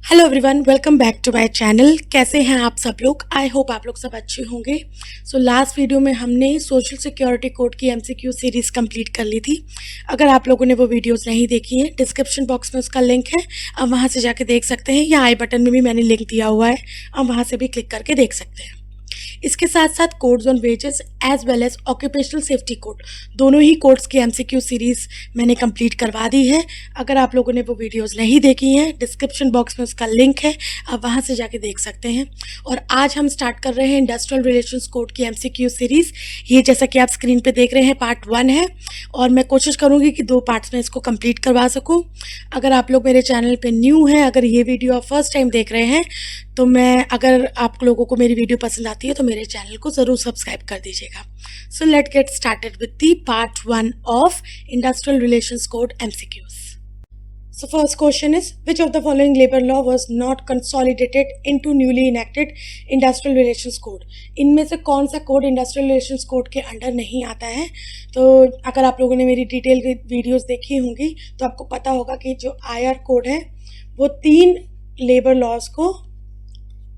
Hello everyone, welcome back to my channel. कैसे हैं आप सब लोग? आई होप आप लोग सब अच्छे होंगे। सो लास्ट वीडियो में हमने सोशल सिक्योरिटी कोड की एमसीक्यू सीरीज़ कंप्लीट कर ली थी। अगर आप लोगों ने वो वीडियोस नहीं देखी हैं, डिस्क्रिप्शन बॉक्स में उसका लिंक है, आप वहां से जाके देख सकते हैं, या आई बटन में भी मैंने लिंक दिया हुआ है, आप वहां से भी क्लिक करके देख सकते हैं। इसके साथ साथ codes on wages as well as occupational safety code, दोनों ही कोड्स की एमसीक्यू सीरीज़ मैंने कंप्लीट करवा दी है। अगर आप लोगों ने वो वीडियोस नहीं देखी हैं, डिस्क्रिप्शन बॉक्स में उसका लिंक है, आप वहां से जाके देख सकते हैं। और आज हम स्टार्ट कर रहे हैं इंडस्ट्रियल रिलेशंस कोड की एमसीक्यू सीरीज़। ये जैसा कि आप स्क्रीन पे देख रहे हैं पार्ट 1 है, और मैं कोशिश करूँगी कि 2 पार्ट्स में इसको कंप्लीट करवा सकूँ। अगर आप लोग मेरे चैनल पर न्यू हैं, अगर ये वीडियो आप फर्स्ट टाइम देख रहे हैं, तो अगर आप लोगों को मेरी वीडियो पसंद आती है तो मेरे चैनल को ज़रूर सब्सक्राइब कर दीजिएगा। So let get started with the part 1 of industrial relations code MCQs. So first question is, which of the following labour law was not consolidated into newly enacted industrial relations code? इनमें से कौन सा code industrial relations code के under नहीं आता है? तो अगर आप लोगों ने मेरी डिटेल वीडियोस देखी होंगी तो आपको पता होगा कि जो आईआर कोड है वो 3 लेबर लॉज को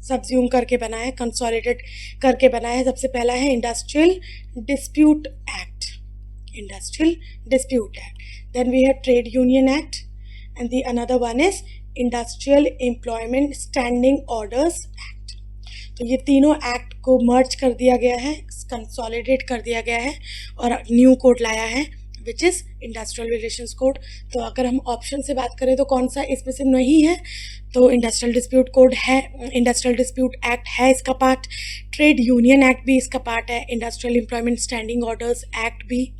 सबज्यूम करके बना है, कंसोलिडेट करके बना है। सबसे पहला है industrial dispute act, industrial dispute act. Then we have trade union act, and the another one is industrial employment standing orders act. तो ये तीनों एक्ट को मर्ज कर दिया गया है, कंसोलिडेट कर दिया गया है और न्यू कोड लाया है which is industrial relations code. तो अगर हम ऑप्शन से बात करें तो कौन सा इसमें से नहीं है? तो इंडस्ट्रियल डिस्प्यूट कोड है, इंडस्ट्रियल डिस्प्यूट एक्ट है इसका पार्ट, ट्रेड यूनियन एक्ट भी इसका पार्ट है, industrial employment standing orders act भी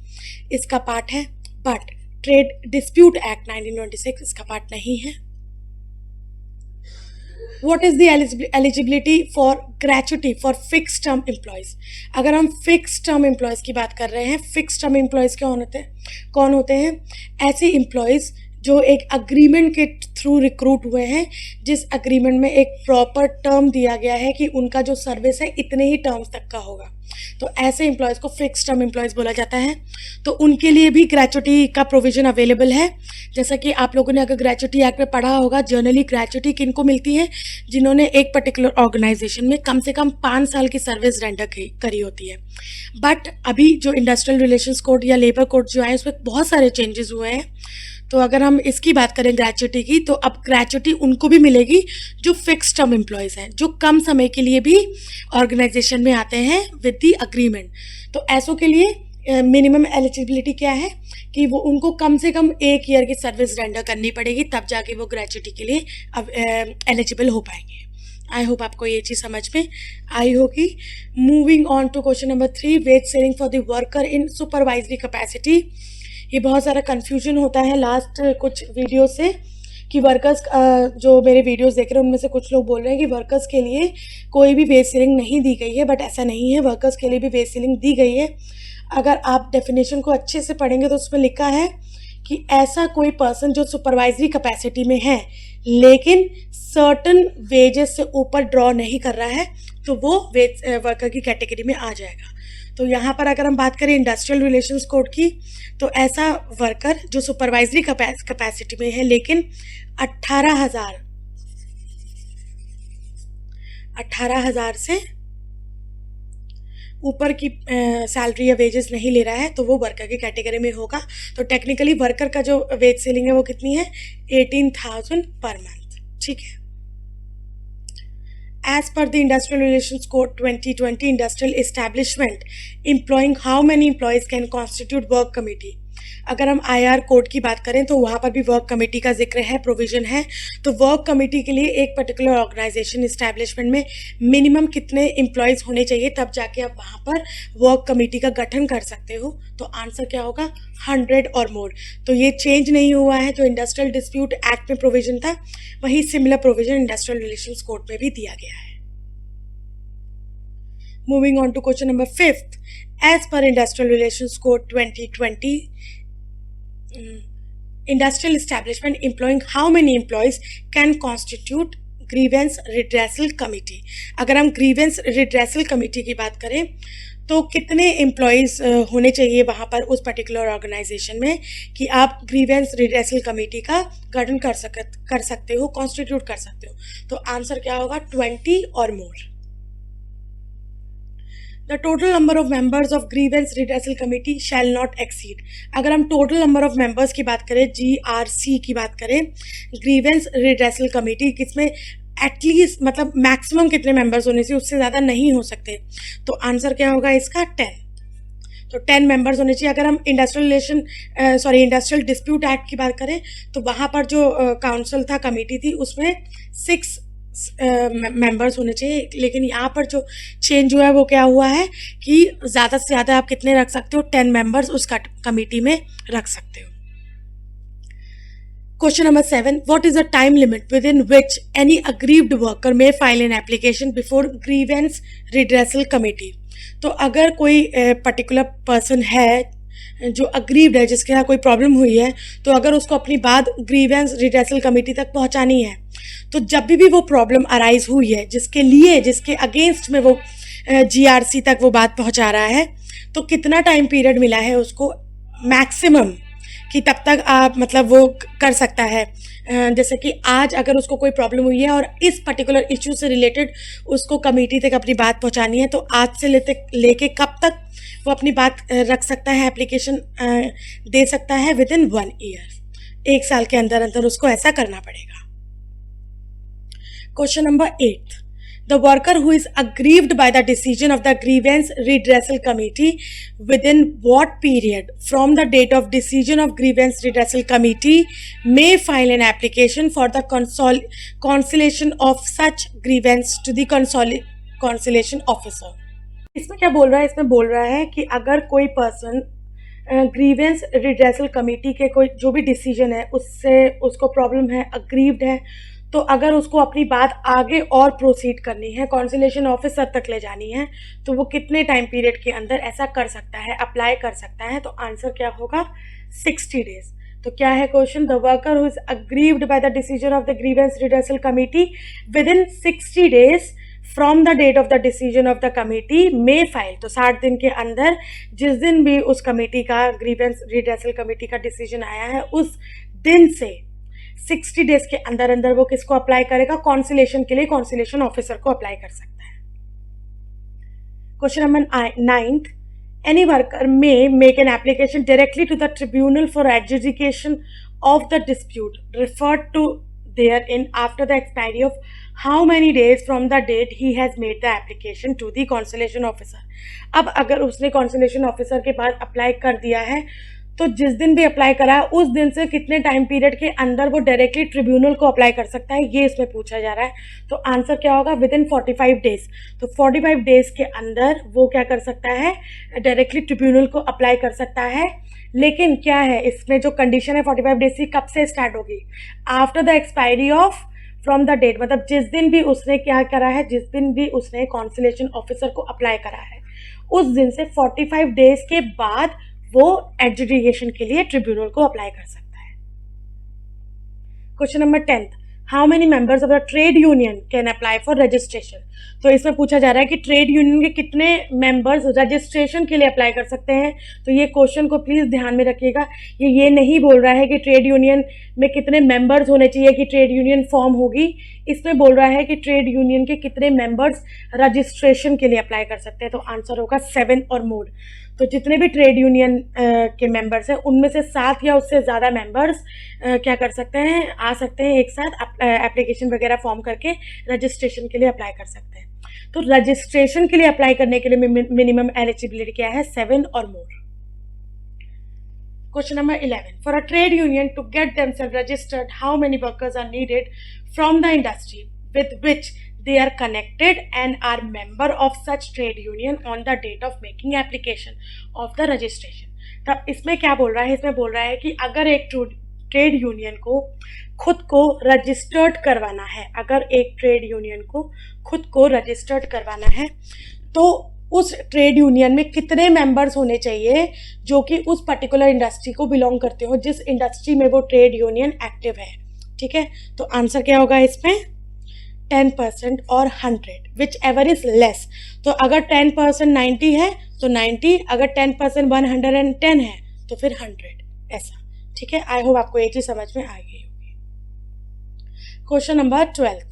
इसका पार्ट है, बट ट्रेड डिस्प्यूट एक्ट 1926 इसका पार्ट नहीं है। What is the eligibility for gratuity for fixed term employees? अगर हम fixed term employees की बात कर रहे हैं, fixed term employees कौन होते हैं? ऐसे employees जो एक अग्रीमेंट के थ्रू रिक्रूट हुए हैं, जिस अग्रीमेंट में एक प्रॉपर टर्म दिया गया है कि उनका जो सर्विस है इतने ही टर्म्स तक का होगा। तो ऐसे एम्प्लॉयज़ को फिक्स टर्म एम्प्लॉयज़ बोला जाता है। तो उनके लिए भी ग्रेचुटी का प्रोविज़न अवेलेबल है। जैसा कि आप लोगों ने अगर ग्रेचुटी एक्ट में पढ़ा होगा, जनरली ग्रेचुटी किनको मिलती है? जिन्होंने एक पर्टिकुलर ऑर्गेनाइजेशन में कम से कम 5 साल की सर्विस रेंडर करी होती है। बट अभी जो इंडस्ट्रियल रिलेशंस कोड या लेबर कोड जो है उसमें बहुत सारे चेंजेस हुए हैं। तो अगर हम इसकी बात करें ग्रेचुटी की, तो अब ग्रेचुटी उनको भी मिलेगी जो फिक्स टर्म एम्प्लॉयज़ हैं, जो कम समय के लिए भी ऑर्गेनाइजेशन में आते हैं विद द अग्रीमेंट। तो ऐसों के लिए मिनिमम एलिजिबिलिटी क्या है कि वो उनको कम से कम 1 ईयर की सर्विस रेंडर करनी पड़ेगी, तब जाके वो ग्रेचुटी के लिए अब एलिजिबल हो पाएंगे। आई होप आपको ये चीज़ समझ में आई होगी। Moving on to question number 3, wage ceiling for the worker in supervisory capacity. ये बहुत सारा कन्फ्यूजन होता है लास्ट कुछ वीडियो से कि वर्कर्स, जो मेरे वीडियोस देख रहे हैं उनमें से कुछ लोग बोल रहे हैं कि वर्कर्स के लिए कोई भी वेज सीलिंग नहीं दी गई है, बट ऐसा नहीं है, वर्कर्स के लिए भी वेज सीलिंग दी गई है। अगर आप डेफिनेशन को अच्छे से पढ़ेंगे तो उसमें लिखा है कि ऐसा कोई पर्सन जो सुपरवाइजरी कैपेसिटी में है लेकिन सर्टन वेजेस से ऊपर ड्रॉ नहीं कर रहा है, तो वो वेज वर्कर की कैटेगरी में आ जाएगा। तो यहाँ पर अगर हम बात करें इंडस्ट्रियल रिलेशंस कोड की, तो ऐसा वर्कर जो सुपरवाइजरी कैपेसिटी में है लेकिन 18,000 से ऊपर की सैलरी या वेजेस नहीं ले रहा है, तो वो वर्कर की कैटेगरी में होगा। तो टेक्निकली वर्कर का जो वेज सेलिंग है वो कितनी है? 18,000 पर मंथ। ठीक है। As per the Industrial Relations Code 2020, industrial establishment employing how many employees can constitute work committee? अगर हम IR कोड की बात करें तो वहाँ पर भी वर्क कमेटी का जिक्र है, प्रोविजन है। तो वर्क कमेटी के लिए एक पर्टिकुलर ऑर्गेनाइजेशन इस्टेब्लिशमेंट में मिनिमम कितने एम्प्लॉयज़ होने चाहिए, तब जाके आप वहाँ पर वर्क कमेटी का गठन कर सकते हो। तो आंसर क्या होगा? 100 और मोर। तो ये चेंज नहीं हुआ है। जो इंडस्ट्रियल डिस्प्यूट एक्ट में प्रोविजन था, वही similar provision industrial relations code में भी दिया गया है। Moving on to question number 5, as per industrial relations code 2020, industrial establishment employing how many employees can constitute grievance redressal committee? अगर हम grievance redressal committee की बात करें तो कितने एम्प्लॉयज़ होने चाहिए वहाँ पर उस पर्टिकुलर ऑर्गेनाइजेशन में कि आप ग्रीवेंस रिड्रेसल कमेटी का गठन कर सकते हो, कॉन्स्टिट्यूट कर सकते हो। तो आंसर क्या होगा? 20 or more. The total number of members of grievance redressal committee shall not exceed. अगर हम टोटल नंबर ऑफ मेंबर्स की बात करें, GRC की बात करें, ग्रीवेंस रिड्रेसल कमेटी, किसमें एटलीस्ट मतलब मैक्सिमम कितने मेंबर्स होने से, उससे ज़्यादा नहीं हो सकते। तो आंसर क्या होगा इसका? 10। तो 10 मेंबर्स होने चाहिए। अगर हम इंडस्ट्रियल डिस्प्यूट एक्ट की बात करें तो वहाँ पर जो काउंसिल था, कमेटी थी, उसमें 6 मेंबर्स होने चाहिए। लेकिन यहाँ पर जो चेंज हुआ है वो क्या हुआ है कि ज़्यादा से ज़्यादा आप कितने रख सकते हो? 10 मेंबर्स उस कमेटी में रख सकते हो। Question number 7. What is the time limit within which any aggrieved worker may file an application before grievance redressal committee? तो अगर कोई पर्टिकुलर पर्सन है जो अग्रीव्ड है, जिसके यहाँ कोई प्रॉब्लम हुई है, तो अगर उसको अपनी बात ग्रीवेंस रिड्रेसल कमेटी तक पहुँचानी है, तो जब भी वो प्रॉब्लम अराइज हुई है, जिसके अगेंस्ट में वो GRC तक वो बात पहुँचा रहा है, तो कितना टाइम पीरियड मिला है उसको मैक्सिमम कि तब तक आप मतलब वो कर सकता है। जैसे कि आज अगर उसको कोई प्रॉब्लम हुई है और इस पर्टिकुलर इश्यू से रिलेटेड उसको कमेटी तक अपनी बात पहुंचानी है, तो आज से लेके कब तक वो अपनी बात रख सकता है, एप्लीकेशन दे सकता है? विदिन 1 ईयर, 1 साल के अंदर अंदर उसको ऐसा करना पड़ेगा। Question number 8. The worker who is aggrieved by the decision of the grievance redressal committee, within what period from the date of decision of grievance redressal committee may file an application for the conciliation of such grievance to the conciliation officer? इसमें क्या बोल रहा है? इसमें बोल रहा है कि अगर कोई पर्सन ग्रीवेंस रिड्रेसल कमेटी के कोई जो भी डिसीजन है उससे उसको प्रॉब्लम है, अग्रीव्ड है, तो अगर उसको अपनी बात आगे और प्रोसीड करनी है, कॉन्सिलेशन ऑफिसर तक ले जानी है, तो वो कितने टाइम पीरियड के अंदर ऐसा कर सकता है, अप्लाई कर सकता है? तो आंसर क्या होगा? 60 डेज। तो क्या है question? The worker who is aggrieved by the decision of the grievance redressal committee within 60 days from the date of the decision of the committee may file. तो 60 दिन के अंदर जिस दिन भी उस कमेटी का, ग्रीवेंस रिड्रेसल कमेटी का डिसीजन आया है, उस दिन से 60 डेज के अंदर अंदर वो किसको अप्लाई करेगा? कॉन्सिलेशन के लिए कॉन्सिलेशन ऑफिसर को अप्लाई कर सकता है। Question number 9. Any worker may make an application directly to the tribunal for adjudication of the dispute referred to therein after the expiry of how many days from the date he has made the application to the conciliation officer. अब अगर उसने conciliation officer के पास apply कर दिया है, तो जिस दिन भी अप्लाई करा है उस दिन से कितने टाइम पीरियड के अंदर वो डायरेक्टली ट्रिब्यूनल को अप्लाई कर सकता है, ये इसमें पूछा जा रहा है। तो आंसर क्या होगा? Within 45 days. तो 45 डेज के अंदर वो क्या कर सकता है? डायरेक्टली ट्रिब्यूनल को अप्लाई कर सकता है। लेकिन क्या है इसमें जो कंडीशन है 45 डेज की, कब से स्टार्ट होगी? After the expiry of from the date, मतलब जिस दिन भी उसने क्या करा है, जिस दिन भी उसने कॉन्सिलेशन ऑफिसर को अप्लाई करा है, उस दिन से 45 डेज के बाद वो एडजुडिकेशन के लिए ट्रिब्यूनल को अप्लाई कर सकता है। Question number 10. How many members of the trade union can apply for registration? तो इसमें पूछा जा रहा है कि ट्रेड यूनियन के कितने मेंबर्स रजिस्ट्रेशन के लिए अप्लाई कर सकते हैं। तो ये क्वेश्चन को प्लीज़ ध्यान में रखिएगा। ये नहीं बोल रहा है कि ट्रेड यूनियन में कितने मेंबर्स होने चाहिए कि ट्रेड यूनियन फॉर्म होगी। इसमें बोल रहा है कि ट्रेड यूनियन के कितने मेंबर्स रजिस्ट्रेशन के लिए अप्लाई कर सकते हैं। तो आंसर होगा 7 और मोर। तो जितने भी ट्रेड यूनियन के मेंबर्स हैं उनमें से 7 या उससे ज़्यादा मेंबर्स क्या कर सकते हैं, आ सकते हैं एक साथ एप्लीकेशन वगैरह फॉर्म करके रजिस्ट्रेशन के लिए अप्लाई कर सकते हैं। तो रजिस्ट्रेशन के लिए अप्लाई करने के लिए मिनिमम एलिजिबिलिटी क्या है? 7 or more. Question number 11. For a trade union to get themselves registered, how many workers are needed from the industry with which they are connected and are member of such trade union on the date of making application of the registration. तब इसमें क्या बोल रहा है? इसमें बोल रहा है कि अगर एक ट्रेड यूनियन को खुद को रजिस्टर्ड करवाना है, अगर एक ट्रेड यूनियन को खुद को रजिस्टर्ड करवाना है, तो उस ट्रेड यूनियन में कितने मेंबर्स होने चाहिए जो कि उस पर्टिकुलर इंडस्ट्री को बिलोंग करते हो, जिस इंडस्ट्री में वो ट्रेड यूनियन एक्टिव है। ठीक है, तो आंसर क्या होगा इसमें? 10% और 100, विच एवर इज लेस। तो अगर 10% 90 है तो 90, अगर 10% 110 है तो फिर 100, ऐसा। ठीक है, आई होप आपको एक चीज समझ में आ गई होगी। Question number 12,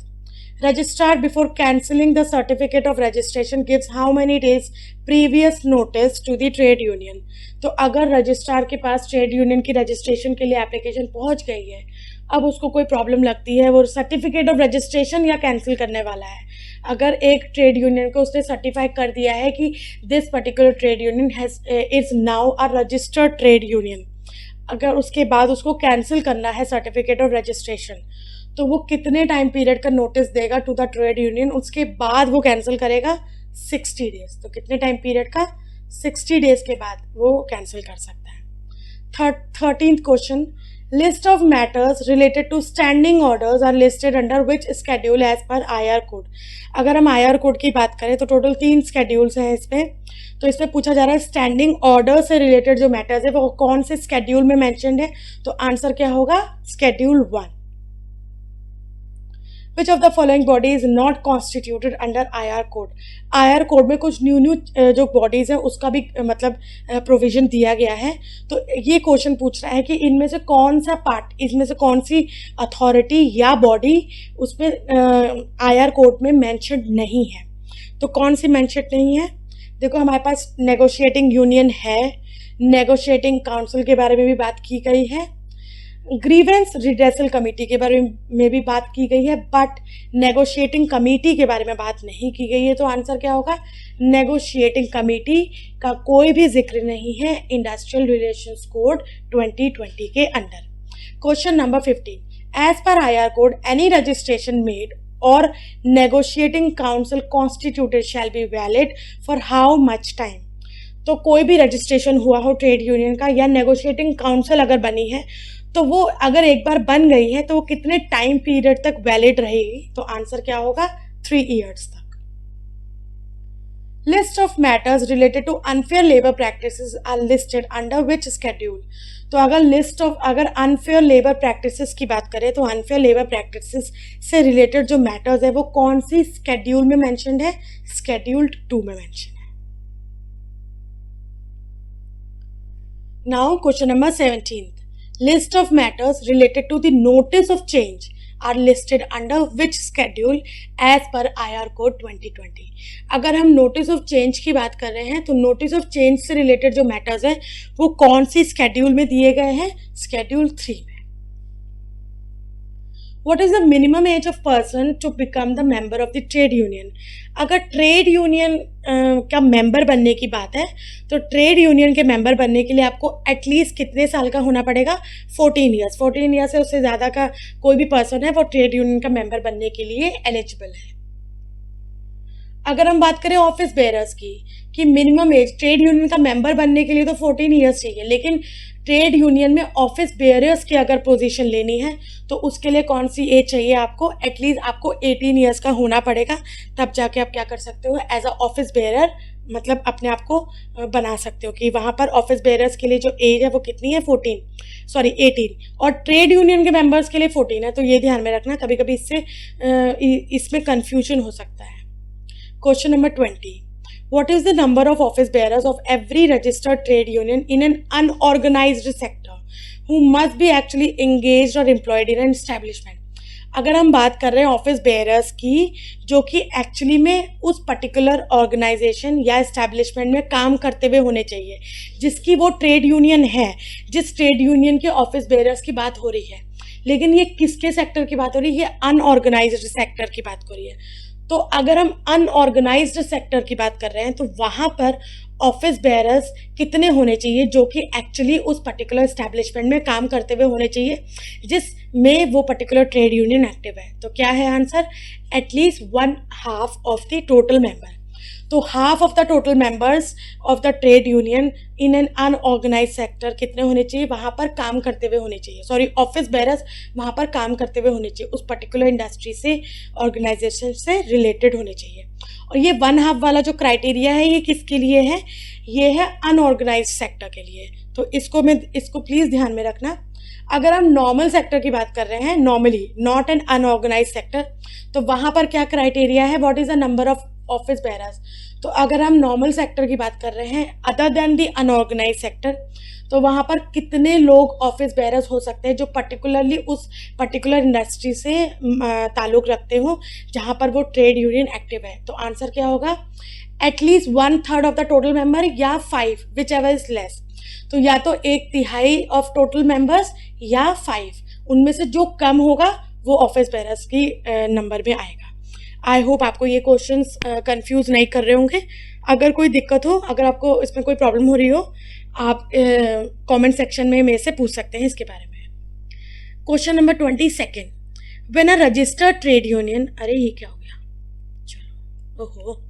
registrar before cancelling the certificate of registration gives how many days previous notice to the trade union. तो अगर रजिस्ट्रार के पास ट्रेड यूनियन की रजिस्ट्रेशन के लिए एप्लीकेशन पहुंच गई है, अब उसको कोई प्रॉब्लम लगती है, वो सर्टिफिकेट ऑफ रजिस्ट्रेशन या कैंसिल करने वाला है। अगर एक ट्रेड यूनियन को उसने सर्टिफाई कर दिया है कि this particular trade union is now a registered trade union, अगर उसके बाद उसको कैंसिल करना है सर्टिफिकेट ऑफ रजिस्ट्रेशन, तो वो कितने टाइम पीरियड का नोटिस देगा टू द ट्रेड यूनियन, उसके बाद वो कैंसिल करेगा 60 डेज। तो कितने टाइम पीरियड का, 60 डेज के बाद वो कैंसिल कर सकता है। 13th question, list of matters related to standing orders are listed under which schedule as per IR code. अगर हम IR कोड की बात करें तो टोटल 3 स्केड्यूल्स हैं इसमें। तो इसमें पूछा जा रहा है स्टैंडिंग ऑर्डर से रिलेटेड जो मैटर्स है वो कौन से स्केड्यूल में मेंशन्ड है। तो आंसर क्या होगा, schedule 1। Which of the following body is not constituted under IR code. IR code में कुछ न्यू जो बॉडीज है उसका भी मतलब प्रोविजन दिया गया है। तो ये क्वेश्चन पूछ रहा है कि इनमें से कौन सा पार्ट, इसमें से कौन सी अथॉरिटी या बॉडी उसमें IR कोड में मेंशन नहीं है। तो कौन सी मेंशन नहीं है, देखो हमारे पास नेगोशिएटिंग यूनियन है, नेगोशिएटिंग काउंसिल के बारे में भी बात की गई है, ग्रीवेंस रिड्रेसल कमेटी के बारे में भी बात की गई है, बट नेगोशिएटिंग कमेटी के बारे में बात नहीं की गई है। तो आंसर क्या होगा, नेगोशिएटिंग कमेटी का कोई भी जिक्र नहीं है इंडस्ट्रियल रिलेशंस कोड 2020 के under. Question number 15, as per IR code any registration made or negotiating council constituted shall be valid for how much time. तो कोई भी रजिस्ट्रेशन हुआ हो ट्रेड यूनियन का या नेगोशिएटिंग काउंसिल अगर बनी है, तो वो अगर एक बार बन गई है तो वो कितने टाइम पीरियड तक वैलिड रहेगी। तो आंसर क्या होगा, 3 ईयर्स तक। List of matters related to unfair labour practices are listed under which schedule. तो अगर अनफेयर लेबर प्रैक्टिसेस की बात करें तो अनफेयर लेबर प्रैक्टिसेस से रिलेटेड जो मैटर्स है वो कौन सी स्केड्यूल में मेंशन्ड है, स्केड्यूल 2 में मेंशन है। Now question number 17, list of matters related to the notice of change are listed under which schedule as per IR code 2020। अगर हम नोटिस ऑफ चेंज की बात कर रहे हैं तो नोटिस ऑफ चेंज से रिलेटेड जो मैटर्स है वो कौन सी स्केड्यूल में दिए गए हैं, स्केड्यूल 3 में। What is the minimum age of person to become the member of the trade union? अगर ट्रेड यूनियन का मेंबर बनने की बात है तो ट्रेड यूनियन के मेंबर बनने के लिए आपको एटलीस्ट कितने साल का होना पड़ेगा, 14 ईयर्स। 14 ईयर्स से उससे ज़्यादा का कोई भी पर्सन है वो ट्रेड यूनियन का मेंबर बनने के लिए एलिजिबल है। अगर हम बात करें ऑफिस बेयरर्स की कि मिनिमम एज ट्रेड यूनियन का मेंबर बनने के लिए तो 14 ईयर्स चाहिए, लेकिन ट्रेड यूनियन में ऑफिस बेयरर्स की अगर पोजीशन लेनी है तो उसके लिए कौन सी एज चाहिए आपको, एटलीस्ट आपको 18 ईयर्स का होना पड़ेगा, तब जाके आप क्या कर सकते हो, एज अ ऑफिस बेयरर मतलब अपने आप को बना सकते हो कि वहाँ पर ऑफिस बेयरर्स के लिए जो एज है वो कितनी है, 18, और ट्रेड यूनियन के मेंबर्स के लिए 14 है। तो ये ध्यान में रखना, कभी कभी इसमें कन्फ्यूजन हो सकता है। Question number 20, what is the number of office bearers of every registered trade union in an unorganized sector who must be actually engaged or employed in an establishment। अगर हम बात कर रहे हैं ऑफिस बेयरर्स की जो कि एक्चुअली में उस पर्टिकुलर ऑर्गेनाइजेशन या एस्टेब्लिशमेंट में काम करते हुए होने चाहिए, जिसकी वो ट्रेड यूनियन है, जिस ट्रेड यूनियन के ऑफिस बेयरर्स की बात हो रही है, लेकिन ये किसके सेक्टर की बात हो रही है, ये अनऑर्गेनाइज्ड सेक्टर की बात हो रही है। तो अगर हम अनऑर्गेनाइज्ड सेक्टर की बात कर रहे हैं तो वहाँ पर ऑफिस बेयरर्स कितने होने चाहिए जो कि एक्चुअली उस पर्टिकुलर एस्टैब्लिशमेंट में काम करते हुए होने चाहिए जिसमें वो पर्टिकुलर ट्रेड यूनियन एक्टिव है। तो क्या है आंसर, एटलीस्ट 1/2 ऑफ द टोटल मेंबर। तो half of the total members of the trade union in an unorganised sector कितने होने चाहिए, वहाँ पर काम करते हुए होने चाहिए, सॉरी ऑफिस बेयरर्स वहाँ पर काम करते हुए होने चाहिए, उस पर्टिकुलर इंडस्ट्री से ऑर्गेनाइजेशन से रिलेटेड होने चाहिए। और ये 1/2 वाला जो क्राइटेरिया है ये किसके लिए है, ये है अनऑर्गेनाइज सेक्टर के लिए। तो इसको प्लीज़ ध्यान में रखना। अगर हम नॉर्मल सेक्टर की बात कर रहे हैं, normally, not an unorganised sector, तो वहाँ पर क्या क्राइटेरिया है, what is the number of office bearers. तो अगर हम नॉर्मल सेक्टर की बात कर रहे हैं other than the unorganised sector, तो वहाँ पर कितने लोग ऑफिस बेरर्स हो सकते हैं जो पर्टिकुलरली उस पर्टिकुलर इंडस्ट्री से ताल्लुक़ रखते हो जहाँ पर वो ट्रेड यूनियन एक्टिव है। तो आंसर क्या होगा, at least 1/3 of the total member या 5, विच एवर इज लेस। तो या तो 1/3 ऑफ टोटल मेंबर्स या 5, उनमें से जो कम होगा वो ऑफिस बेरर्स की नंबर में आएगा। आई होप आपको ये क्वेश्चंस कंफ्यूज नहीं कर रहे होंगे। अगर कोई दिक्कत हो, अगर आपको इसमें कोई प्रॉब्लम हो रही हो, आप कमेंट सेक्शन में मेरे से पूछ सकते हैं इसके बारे में। Question number 22, when a registered trade union, अरे ये क्या हो गया, चलो, ओहो,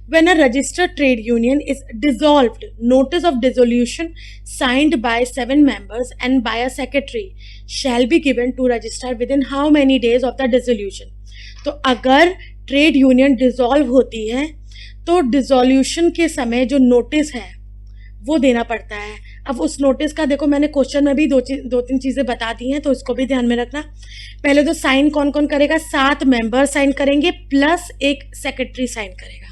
when a registered trade union is dissolved, notice of dissolution signed by 7 members and by a secretary shall be given to registrar within how many days of the dissolution। तो अगर trade union dissolve होती है तो dissolution के समय जो notice है वो देना पड़ता है। अब उस नोटिस का देखो, मैंने क्वेश्चन में भी दो तीन चीज़ें बता दी हैं, तो इसको भी ध्यान में रखना। पहले तो साइन कौन कौन करेगा, 7 मेंबर साइन करेंगे प्लस एक सेक्रेटरी साइन करेगा,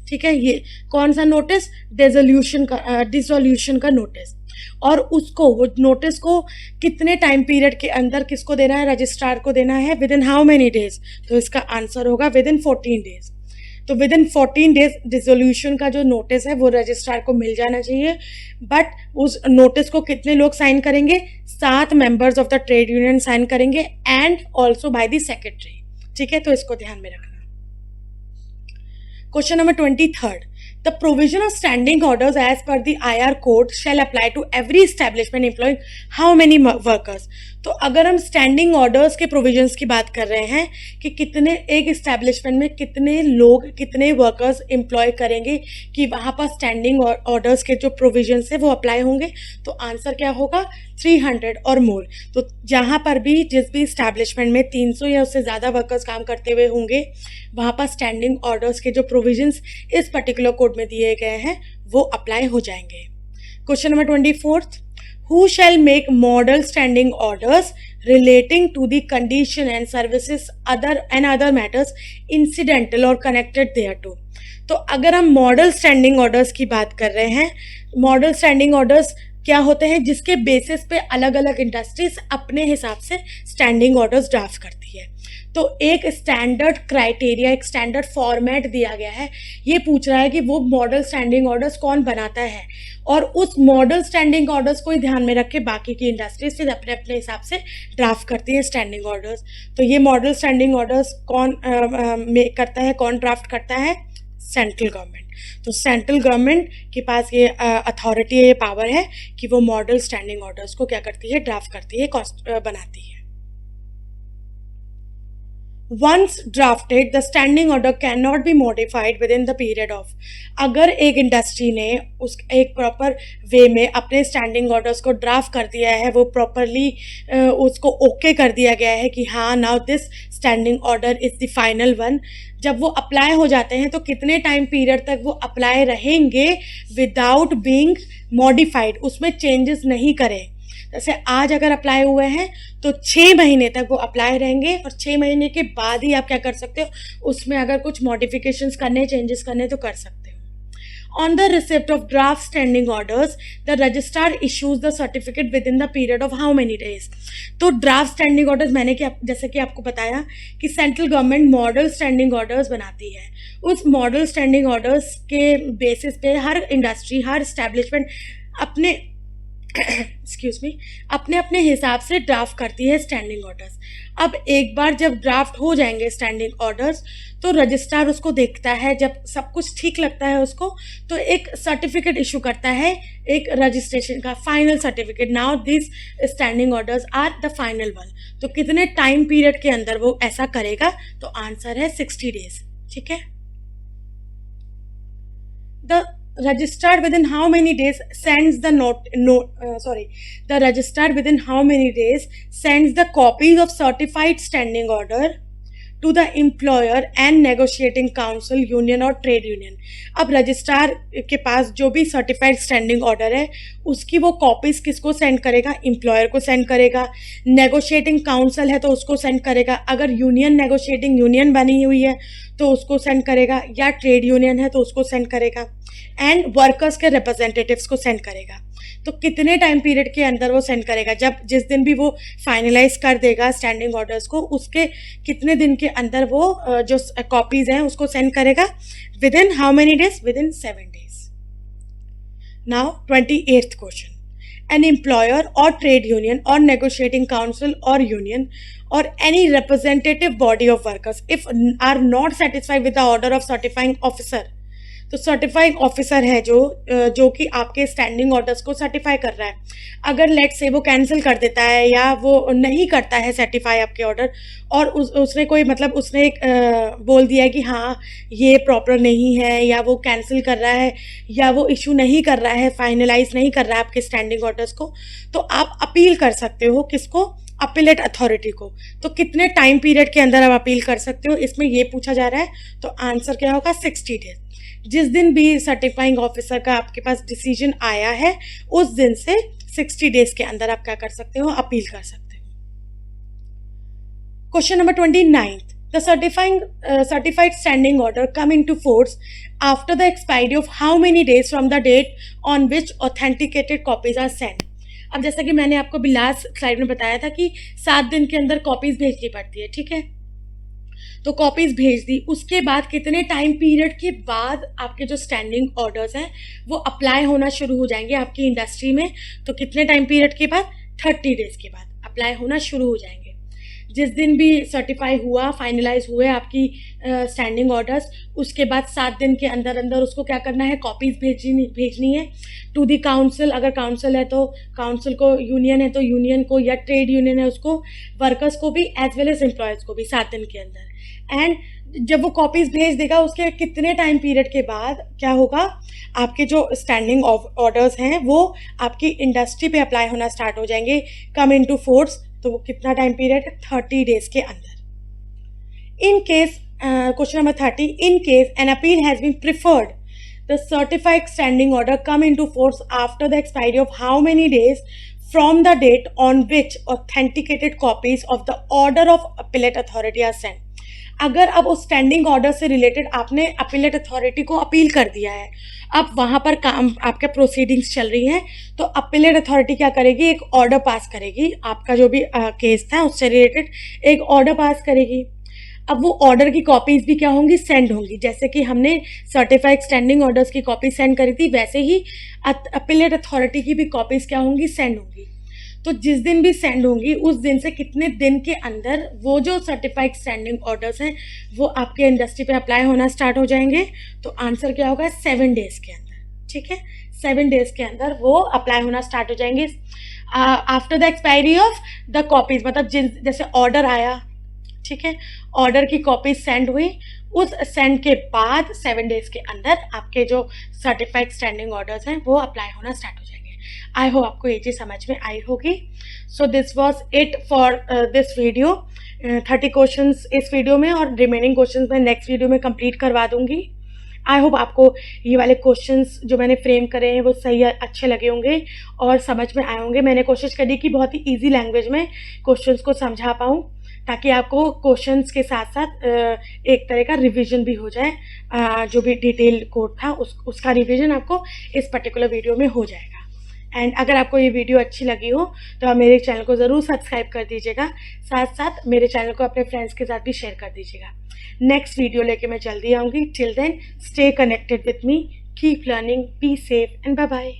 ठीक है। ये कौन सा नोटिस, डिसोल्यूशन का नोटिस। और उसको, वो नोटिस को कितने टाइम पीरियड के अंदर किसको देना है, रजिस्ट्रार को देना है, with in how many days. तो इसका आंसर होगा विद इन 14 डेज। तो विद इन 14 डेज डिसोल्यूशन का जो नोटिस है वो रजिस्ट्रार को मिल जाना चाहिए। बट उस नोटिस को कितने लोग साइन करेंगे, 7 members of the trade union sign करेंगे and also by the secretary, ठीक है। तो इसको ध्यान में रखना। Question number 23, the provision of standing orders as per the IR code shall apply to every establishment employing how many workers। तो अगर हम स्टैंडिंग ऑर्डर्स के प्रोविजंस की बात कर रहे हैं कि कितने एक इस्टेब्लिशमेंट में कितने लोग, कितने वर्कर्स एम्प्लॉय करेंगे कि वहाँ पर स्टैंडिंग ऑर्डर्स के जो प्रोविजंस है वो अप्लाई होंगे, तो आंसर क्या होगा, 300 और मोर। तो जहाँ पर भी, जिस भी इस्टेब्लिशमेंट में 300 या उससे ज़्यादा वर्कर्स काम करते हुए होंगे, वहाँ पर स्टैंडिंग ऑर्डर्स के जो प्रोविजंस इस पर्टिकुलर कोड में दिए गए हैं वो अप्लाई हो जाएंगे। Question number 24, who shall make model standing orders relating to the condition and services other matters incidental or connected thereto। तो अगर हम मॉडल स्टैंडिंग ऑर्डर्स की बात कर रहे हैं, मॉडल स्टैंडिंग ऑर्डर्स क्या होते हैं, जिसके बेसिस पे अलग अलग इंडस्ट्रीज अपने हिसाब से स्टैंडिंग ऑर्डर्स ड्राफ्ट करती है। तो एक स्टैंडर्ड क्राइटेरिया, एक स्टैंडर्ड फॉर्मेट दिया गया है। ये पूछ रहा है कि वो मॉडल स्टैंडिंग ऑर्डर्स कौन बनाता है, और उस मॉडल स्टैंडिंग ऑर्डर्स को ही ध्यान में रख के बाकी की इंडस्ट्रीज फिर अपने अपने हिसाब से ड्राफ्ट करती है स्टैंडिंग ऑर्डर्स। तो ये मॉडल स्टैंडिंग ऑर्डर्स कौन करता है, कौन ड्राफ्ट करता है, सेंट्रल गवर्नमेंट। तो सेंट्रल गवर्नमेंट के पास ये अथॉरिटी, ये पावर है कि वो मॉडल स्टैंडिंग ऑर्डर्स को क्या करती है, ड्राफ्ट करती है, बनाती है। Once drafted, the standing order cannot be modified within the period of। अगर एक इंडस्ट्री ने उस एक प्रॉपर वे में अपने स्टैंडिंग ऑर्डर्स को ड्राफ्ट कर दिया है, वो प्रॉपरली उसको ओके कर दिया गया है कि हाँ, now this standing order is the final one, जब वो अप्लाई हो जाते हैं तो कितने टाइम पीरियड तक वो अप्लाई रहेंगे विदाउट बीइंग मॉडिफाइड, उसमें चेंजेस नहीं करें। जैसे आज अगर अप्लाई हुए हैं तो 6 महीने तक वो अप्लाई रहेंगे, और 6 महीने के बाद ही आप क्या कर सकते हो, उसमें अगर कुछ मॉडिफिकेशंस करने, चेंजेस करने तो कर सकते हो। On the receipt of draft standing orders the registrar issues the certificate with in the period of how many days. तो ड्राफ्ट स्टैंडिंग ऑर्डर्स, मैंने जैसे कि आपको बताया कि central government model standing orders बनाती है। उस मॉडल स्टैंडिंग ऑर्डर्स के बेसिस पे हर इंडस्ट्री, हर इस्टेब्लिशमेंट अपने अपने अपने हिसाब से ड्राफ्ट करती है स्टैंडिंग ऑर्डर्स। अब एक बार जब ड्राफ्ट हो जाएंगे स्टैंडिंग ऑर्डर्स, तो रजिस्ट्रार उसको देखता है, जब सब कुछ ठीक लगता है उसको, तो एक सर्टिफिकेट इशू करता है, एक रजिस्ट्रेशन का final certificate, now this standing orders are the final one. तो कितने टाइम पीरियड के अंदर वो ऐसा करेगा, तो आंसर है 60 डेज, ठीक है। The registrar within how many days sends the the registrar within how many days sends the copies of certified standing order to the employer and negotiating council union और ट्रेड यूनियन। अब registrar के पास जो भी certified standing order है उसकी वो copies किसको सेंड करेगा? एम्प्लॉयर को सेंड करेगा। नेगोशिएटिंग काउंसिल है तो उसको सेंड करेगा। अगर यूनियन नेगोशिएटिंग यूनियन बनी हुई है तो उसको सेंड करेगा, या ट्रेड यूनियन है तो उसको सेंड करेगा, एंड वर्कर्स के रिप्रेजेंटेटिव्स को सेंड करेगा। तो कितने टाइम पीरियड के अंदर वो सेंड करेगा? जब जिस दिन भी वो फाइनलाइज कर देगा स्टैंडिंग ऑर्डर्स को, उसके कितने दिन के अंदर वो जो कॉपीज हैं उसको सेंड करेगा? With in how many days? With in 7 days। Now 28th question, an employer or trade union or negotiating council or union or any representative body of workers if are not satisfied with the order of certifying officer। तो certifying officer है जो कि आपके standing orders को certify कर रहा है, अगर लेट से वो कैंसिल कर देता है या वो नहीं करता है सर्टिफाई आपके ऑर्डर, और उसने कोई मतलब उसने एक बोल दिया है कि हाँ ये प्रॉपर नहीं है, या वो कैंसिल कर रहा है, या वो इशू नहीं कर रहा है, फाइनलाइज नहीं कर रहा है आपके स्टैंडिंग ऑर्डर्स को, तो आप अपील कर सकते हो। किसको? अपीलेट अथॉरिटी को। तो कितने टाइम पीरियड के अंदर आप अपील कर सकते हो, इसमें ये पूछा जा रहा है। तो आंसर क्या होगा? 60 days। जिस दिन भी सर्टिफाइंग ऑफिसर का आपके पास डिसीजन आया है उस दिन से 60 days के अंदर आप क्या कर सकते हो? अपील कर सकते हो। Question number 29, the certified standing order come into force after the expiry of how many days from the date on which authenticated copies are send. अब जैसा कि मैंने आपको लास्ट स्लाइड में बताया था कि 7 दिन के अंदर कॉपीज भेजनी पड़ती है, ठीक है? तो कॉपीज भेज दी, उसके बाद कितने टाइम पीरियड के बाद आपके जो स्टैंडिंग ऑर्डर्स हैं वो अप्लाई होना शुरू हो जाएंगे आपकी इंडस्ट्री में? तो कितने टाइम पीरियड के बाद? 30 days के बाद अप्लाई होना शुरू हो जाएंगे। जिस दिन भी सर्टिफाई हुआ, फाइनलाइज हुए आपकी स्टैंडिंग ऑर्डर्स, उसके बाद 7 दिन के अंदर अंदर उसको क्या करना है? कॉपीज भेजनी है टू दी काउंसिल। अगर काउंसिल है तो काउंसिल को, यूनियन है तो यूनियन को, या ट्रेड यूनियन है उसको, वर्कर्स को भी एज वेल एज एम्प्लॉयज़ को भी 7 दिन के अंदर। एंड जब वो कॉपीज भेज देगा उसके कितने टाइम पीरियड के बाद क्या होगा? आपके जो स्टैंडिंग ऑर्डर्स हैं वो आपकी इंडस्ट्री पे अप्लाई होना स्टार्ट हो जाएंगे, कम इनटू फोर्स। तो वो कितना टाइम पीरियड? 30 days के अंदर। In case, question number 30, in case an appeal has been preferred, the certified standing order come into force after the expiry of how many days from the date on which authenticated copies of the order of appellate authority are send. अगर अब उस standing order से related आपने appellate authority को appeal कर दिया है, अब वहाँ पर काम आपके प्रोसीडिंग्स चल रही हैं, तो अपीलेट अथॉरिटी क्या करेगी? एक ऑर्डर पास करेगी, आपका जो भी केस था उससे रिलेटेड एक ऑर्डर पास करेगी। अब वो ऑर्डर की कॉपीज़ भी क्या होंगी? सेंड होंगी। जैसे कि हमने सर्टिफाइड स्टैंडिंग ऑर्डर्स की कॉपी सेंड करी थी, वैसे ही अपीलेट अथॉरिटी की भी कॉपीज़ क्या होंगी? सेंड होंगी। तो जिस दिन भी सेंड होंगी उस दिन से कितने दिन के अंदर वो जो सर्टिफाइड स्टैंडिंग ऑर्डर्स हैं वो आपके इंडस्ट्री पे अप्लाई होना स्टार्ट हो जाएंगे? तो आंसर क्या होगा? 7 days के अंदर, ठीक है? 7 days के अंदर वो अप्लाई होना स्टार्ट हो जाएंगे after the expiry of the copies. मतलब जैसे ऑर्डर आया, ठीक है, ऑर्डर की कॉपी सेंड हुई, उस सेंड के बाद 7 days के अंदर आपके जो सर्टिफाइड स्टैंडिंग ऑर्डर्स हैं वो अप्लाई होना स्टार्ट हो जाएंगे। आई होप आपको ये चीज़ समझ में आई होगी। So this was it for this video. 30 questions इस वीडियो में, और रिमेनिंग क्वेश्चंस मैं नेक्स्ट वीडियो में कंप्लीट करवा दूंगी। आई होप आपको ये वाले क्वेश्चंस जो मैंने फ्रेम करे हैं वो सही अच्छे लगे होंगे और समझ में आए होंगे। मैंने कोशिश करी कि बहुत ही ईजी लैंग्वेज में क्वेश्चंस को समझा पाऊँ, ताकि आपको क्वेश्चंस के साथ साथ एक तरह का रिवीजन भी हो जाए। जो भी डिटेल कोड था उसका रिवीजन आपको इस पर्टिकुलर वीडियो में हो जाएगा। एंड अगर आपको ये वीडियो अच्छी लगी हो तो आप मेरे चैनल को ज़रूर सब्सक्राइब कर दीजिएगा, साथ साथ मेरे चैनल को अपने फ्रेंड्स के साथ भी शेयर कर दीजिएगा। नेक्स्ट वीडियो लेके मैं जल्दी आऊँगी। Till then stay connected with me, keep learning, be safe and bye bye.